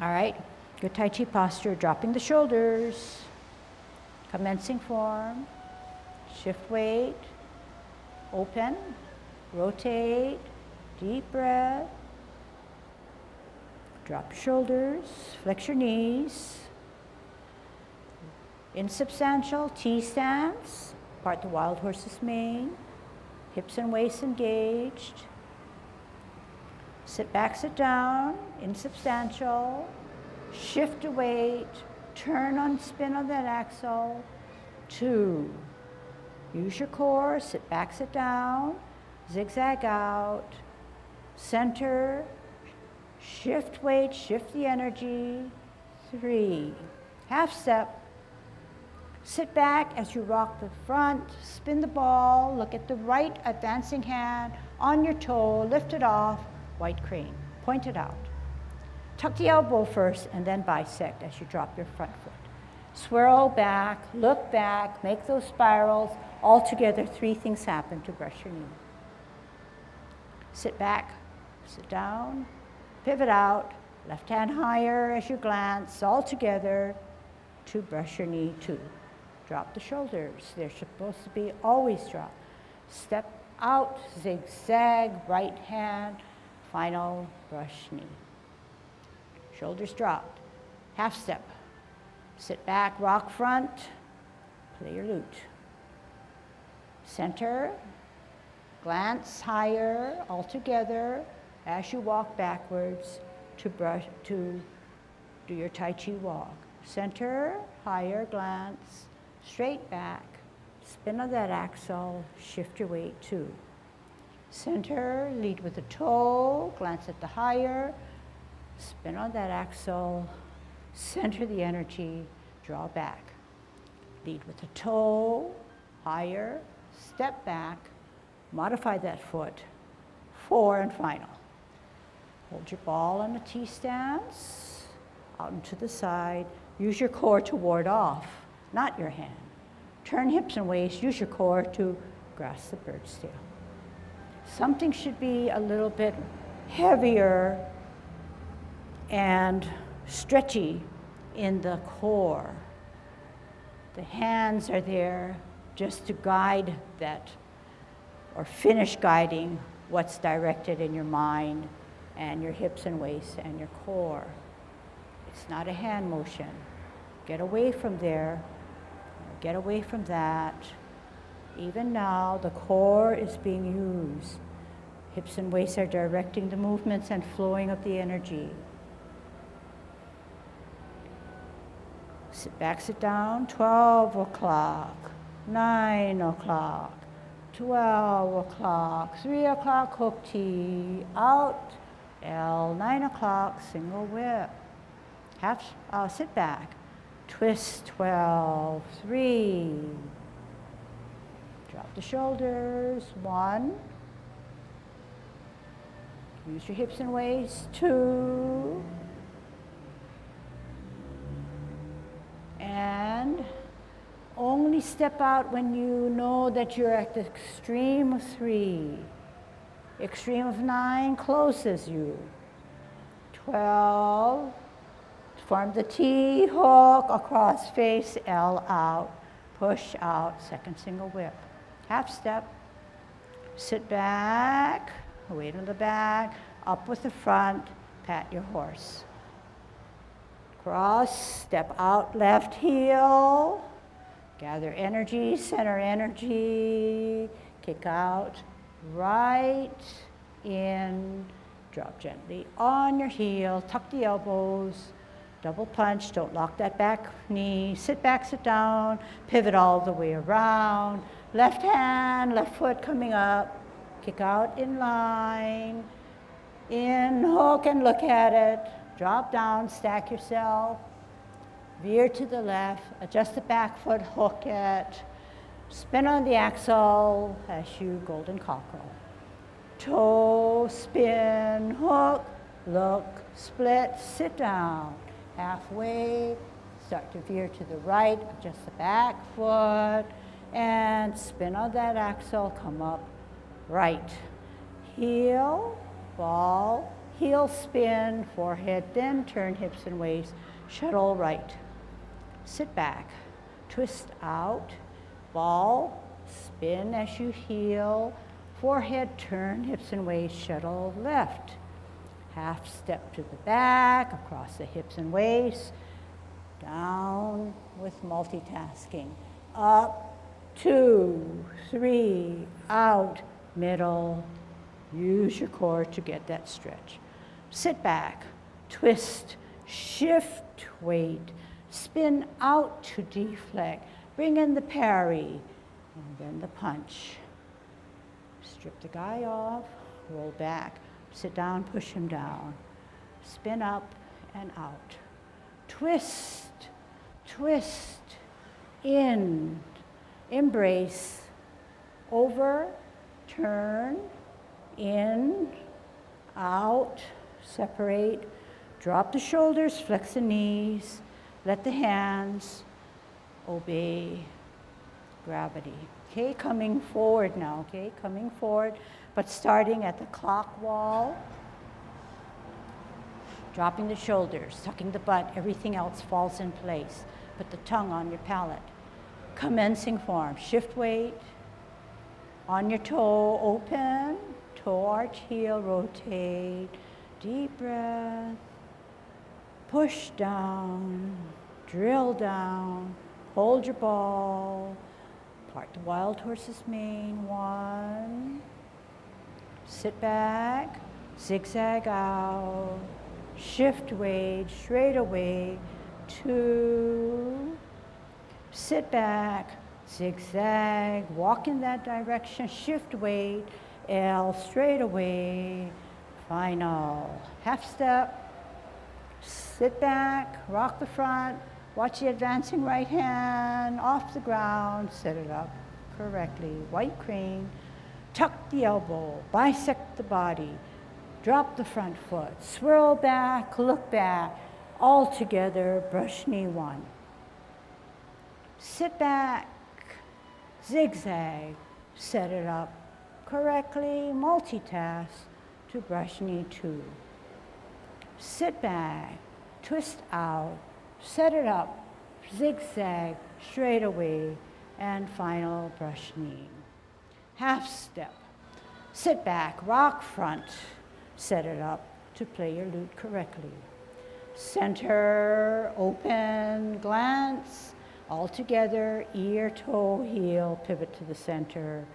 All right, good Tai Chi posture, dropping the shoulders, commencing form, shift weight, open, rotate, deep breath, drop your shoulders, flex your knees, insubstantial T stance, part the wild horse's mane, hips and waist engaged. Sit back, sit down, insubstantial, shift your weight, turn on spin on that axle, 2. Use your core, sit back, sit down, zigzag out, center, shift weight, shift the energy, 3. Half step, sit back as you rock the front, spin the ball, look at the right advancing hand, on your toe, lift it off, white crane, point it out. Tuck the elbow first and then bisect as you drop your front foot. Swirl back, look back, make those spirals. All together, 3 things happen to brush your knee. Sit back, sit down, pivot out, left hand higher as you glance, all together to brush your knee 2. Drop the shoulders. They're supposed to be always dropped. Step out, zigzag, right hand, final brush knee. Shoulders dropped. Half step. Sit back, rock front, play your lute. Center, glance higher, all together as you walk backwards to do your Tai Chi walk. Center, higher, glance, straight back, spin on that axle, shift your weight 2. Center, lead with the toe, glance at the higher, spin on that axle, center the energy, draw back. Lead with the toe, higher, step back, modify that foot, 4 and final. Hold your ball on a T stance, out and to the side. Use your core to ward off, not your hand. Turn hips and waist, use your core to grasp the bird's tail. Something should be a little bit heavier and stretchy in the core. The hands are there just to guide that or finish guiding what's directed in your mind and your hips and waist and your core. It's not a hand motion. Get away from there. Get away from that. Even now, the core is being used. Hips and waist are directing the movements and flowing of the energy. Sit back, sit down, 12 o'clock, 9 o'clock, 12 o'clock, 3 o'clock, hook T, out, L, 9 o'clock, single whip. Sit back, twist 12, 3. Drop the shoulders, 1. Use your hips and waist, 2. And only step out when you know that you're at the extreme of 3. Extreme of 9 closes you. 12. Form the T, hook, across face, L out, push out, second single whip. Half step, sit back, weight on the back, up with the front, pat your horse. Cross, step out, left heel, gather energy, center energy, kick out, right in, drop gently on your heel, tuck the elbows, double punch, don't lock that back knee, sit back, sit down, pivot all the way around, left hand, left foot coming up, kick out in line, in, hook and look at it, drop down, stack yourself, veer to the left, adjust the back foot, hook it, spin on the axle as you golden cockerel. Toe, spin, hook, look, split, sit down. Halfway, start to veer to the right, adjust the back foot, and spin on that axle, come up right. Heel, ball, heel spin, forehead bend, turn hips and waist, shuttle right. Sit back, twist out, ball, spin as you heel, forehead turn, hips and waist, shuttle left. Half step to the back, across the hips and waist, down with multitasking. Up, 2, 3, out, middle. Use your core to get that stretch. Sit back, twist, shift weight, spin out to deflect, bring in the parry, and then the punch. Strip the guy off, roll back, sit down, push him down, spin up and out. Twist, twist, in, embrace, over, turn, in, out, separate, drop the shoulders, flex the knees, let the hands obey gravity. Okay, coming forward now, okay, coming forward, but starting at the clock wall, dropping the shoulders, tucking the butt, everything else falls in place. Put the tongue on your palate. Commencing form, shift weight, on your toe, open, toe arch heel, rotate, deep breath, push down, drill down, hold your ball, part the wild horse's mane, 1, sit back, zigzag out, shift weight, straight away, 2, sit back, zigzag, walk in that direction, shift weight, L, straight away, final. Half step, sit back, rock the front, watch the advancing right hand off the ground, set it up correctly. White crane, tuck the elbow, bisect the body, drop the front foot, swirl back, look back, all together, brush knee 1. Sit back, zigzag, set it up correctly, multitask to brush knee 2. Sit back, twist out, set it up, zigzag, straight away, and final brush knee. Half step, sit back, rock front, set it up to play your lute correctly. Center, open, glance, all together, ear, toe, heel, pivot to the center.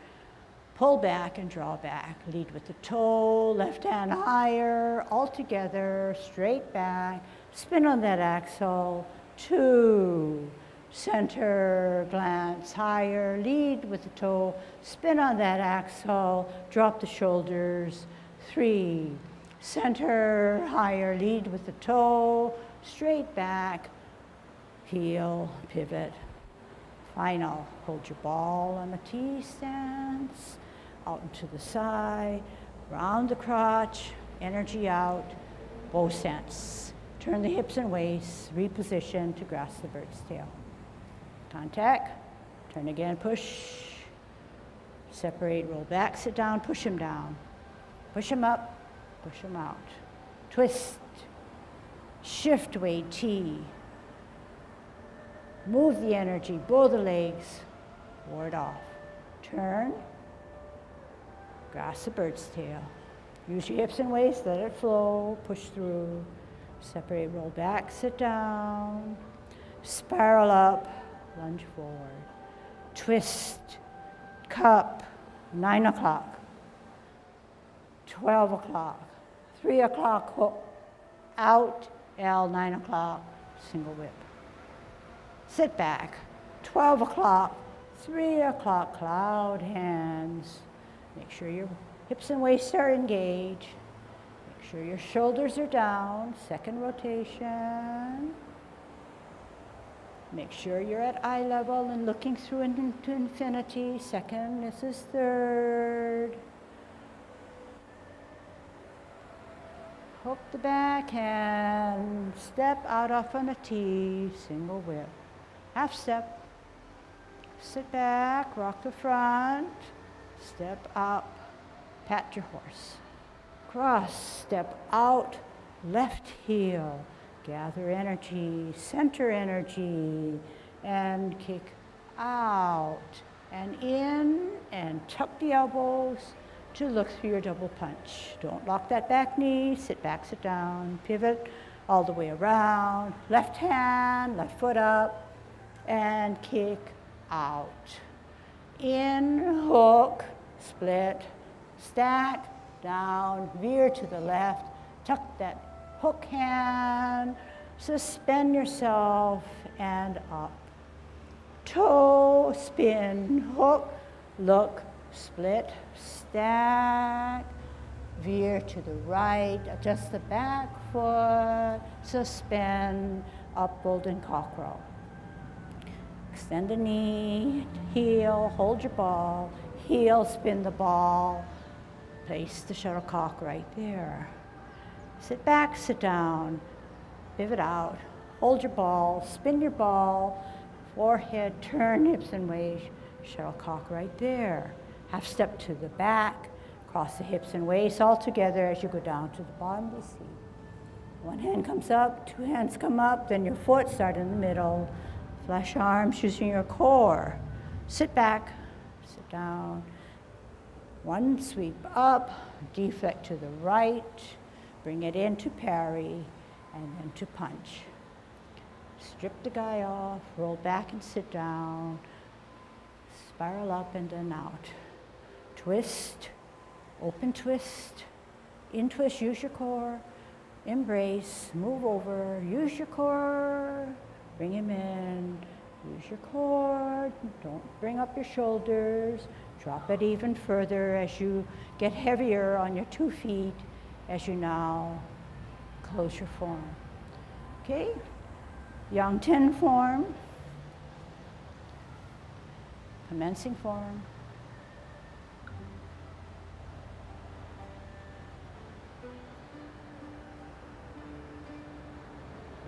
Pull back and draw back. Lead with the toe, left hand higher, all together, straight back. Spin on that axle, 2. Center, glance, higher, lead with the toe, spin on that axle, drop the shoulders, 3. Center, higher, lead with the toe, straight back, heel, pivot. Final, hold your ball on the T stance, out and to the side, round the crotch, energy out, bow stance. Turn the hips and waist, reposition to grasp the bird's tail. Contact, turn again, push, separate, roll back, sit down, push him down. Push him up, push him out. Twist, shift weight, T. Move the energy, bow the legs, ward off. Turn, grasp the bird's tail. Use your hips and waist, let it flow, push through. Separate, roll back, sit down. Spiral up, lunge forward. Twist, cup, 9 o'clock, 12 o'clock, 3 o'clock, hook, out, L, 9 o'clock, single whip. Sit back, 12 o'clock, 3 o'clock, cloud hands. Make sure your hips and waist are engaged. Make sure your shoulders are down, second rotation. Make sure you're at eye level and looking through into infinity. Second, this is third. Hook the back hand, step out off on a T, single whip. Half step, sit back, rock the front, step up, pat your horse. cross, step out, left heel, gather energy, center energy, and kick out and in, and tuck the elbows to look through your double punch. Don't lock that back knee, sit back, sit down, pivot all the way around, left hand, left foot up, and kick out. In, hook, split, stack, down, veer to the left, tuck that hook hand, suspend yourself, and up. Toe, spin, hook, look, split, stack, veer to the right, adjust the back foot, suspend, up, golden cockerel. Extend the knee, heel, hold your ball, heel, spin the ball, place the shuttlecock right there. Sit back, sit down, pivot out, hold your ball, spin your ball, forehead, turn, hips and waist, shuttlecock right there. Half step to the back, cross the hips and waist all together as you go down to the bottom of the seat. One hand comes up, two hands come up, then your foot start in the middle. Flesh arms using your core. Sit back, sit down. One sweep up, deflect to the right, bring it into parry, and then to punch. Strip the guy off, roll back and sit down, spiral up and then out. Twist, open twist, in twist, use your core, embrace, move over, use your core, bring him in, use your core, don't bring up your shoulders, drop it even further as you get heavier on your 2 feet as you now close your form. Okay? Yang 10 form, commencing form.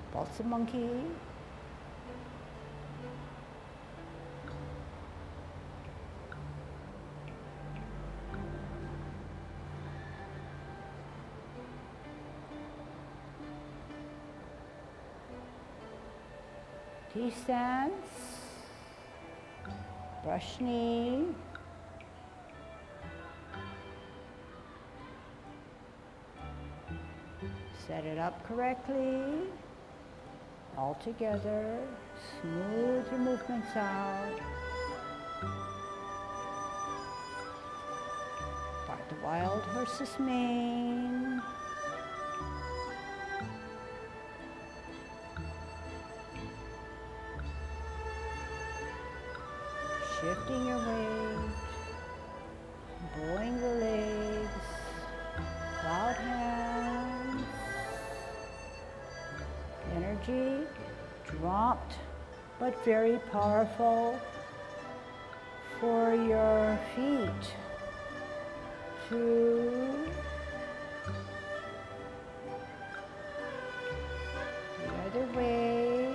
Repulsive monkey. T-stance, brush knee, set it up correctly, all together, smooth your movements out, part the wild horse's mane, shifting your weight, bowing the legs, cloud hands, energy dropped but very powerful for your feet to the other way.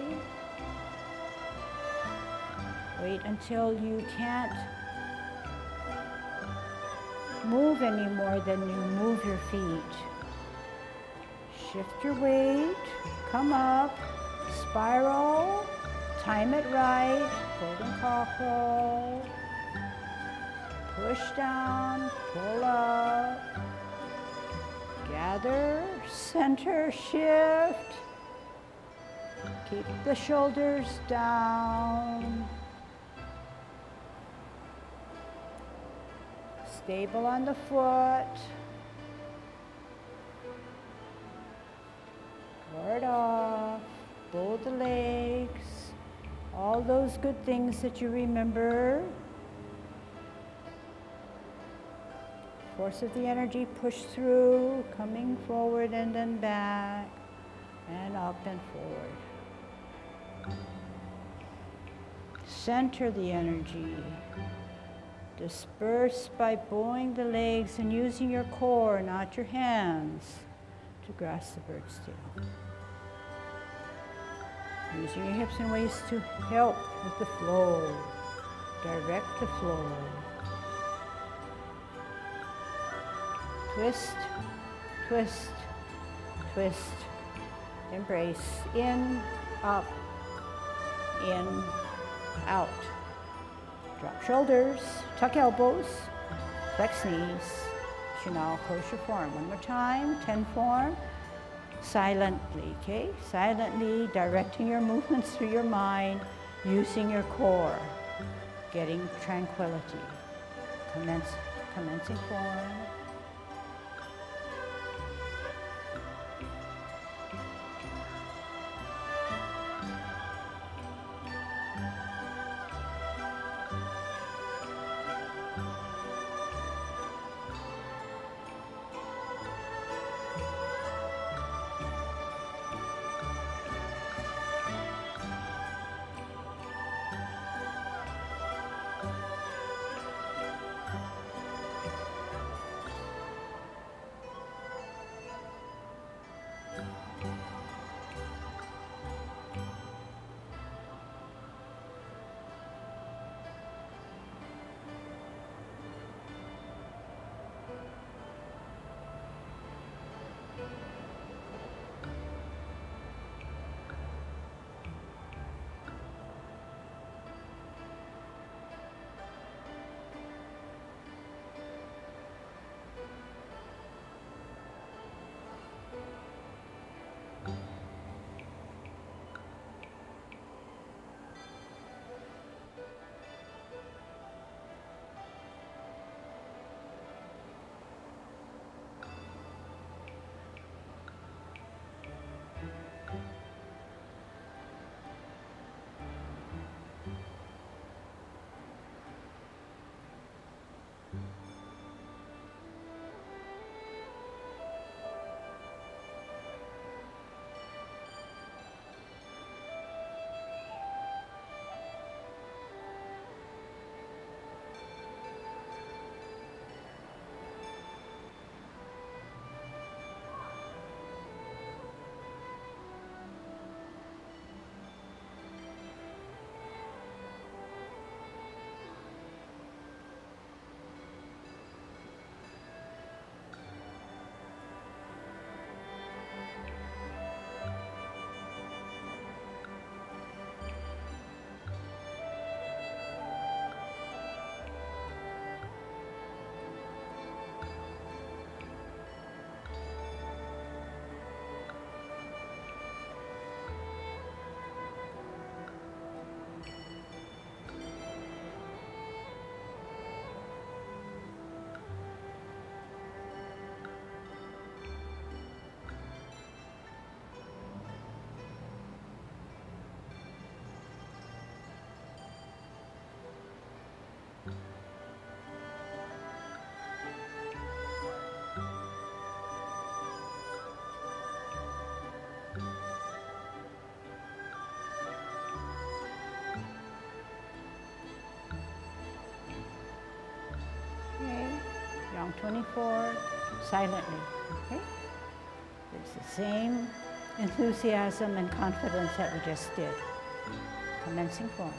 Wait until you can't move any more than you move your feet. Shift your weight, come up, spiral, time it right, golden cockerel, push down, pull up, gather, center, shift, keep the shoulders down, stable on the foot, guard off, bow the legs, all those good things that you remember. Force of the energy, push through, coming forward and then back, and up and forward. Center the energy. Disperse by bowing the legs and using your core, not your hands, to grasp the bird's tail. Using your hips and waist to help with the flow, direct the flow. Twist, twist, twist, embrace, in, up, in, out. Drop shoulders, tuck elbows, flex knees. Chanel kosher form. One more time, 10 form. Silently, okay? Silently directing your movements through your mind, using your core, getting tranquility. Commencing form. Round 24, silently, okay? It's the same enthusiasm and confidence that we just did. Commencing form.